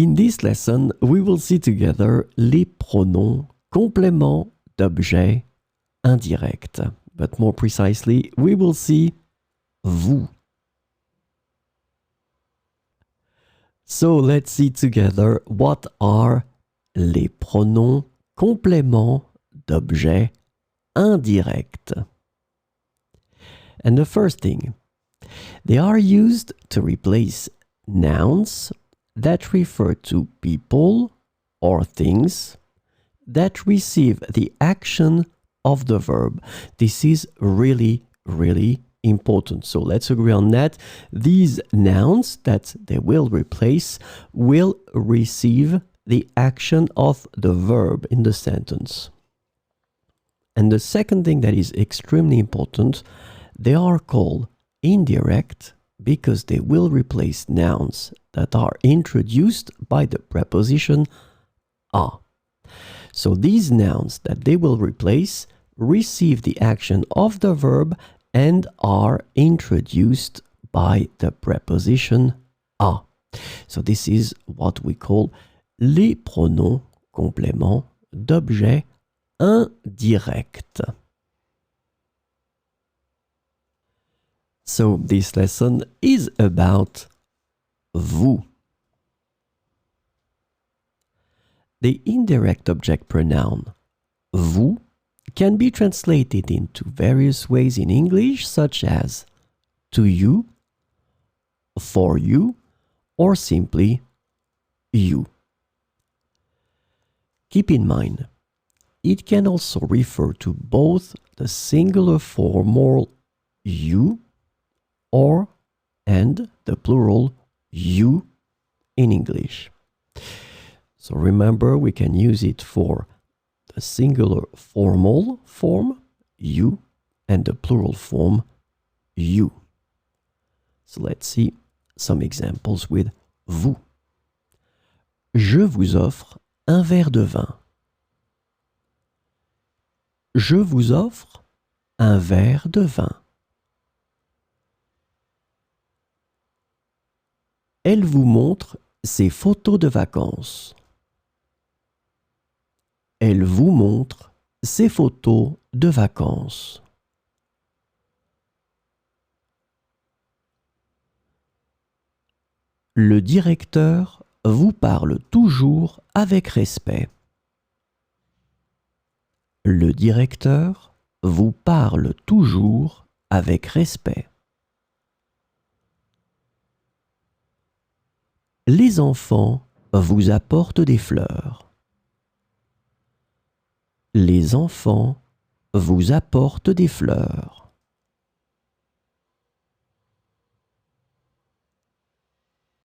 In this lesson, we will see together les pronoms compléments d'objet indirect. But more precisely, we will see vous. So let's see together what are les pronoms compléments d'objet indirect. And the first thing, they are used to replace nouns that refer to people or things that receive the action of the verb. This is really, really important. So let's agree on that. These nouns that they will replace will receive the action of the verb in the sentence. And the second thing that is extremely important, they are called indirect because they will replace nouns that are introduced by the preposition a. So these nouns that they will replace receive the action of the verb and are introduced by the preposition a. So this is what we call les pronoms compléments d'objet indirect. So this lesson is about vous. The indirect object pronoun vous can be translated into various ways in English, such as to you, for you, or simply you. Keep in mind, it can also refer to both the singular formal you and the plural you in English. So remember, we can use it for the singular formal form, you, and the plural form, you. So let's see some examples with vous. Je vous offre un verre de vin. Je vous offre un verre de vin. Elle vous montre ses photos de vacances. Elle vous montre ses photos de vacances. Le directeur vous parle toujours avec respect. Le directeur vous parle toujours avec respect. Les enfants vous apportent des fleurs. Les enfants vous apportent des fleurs.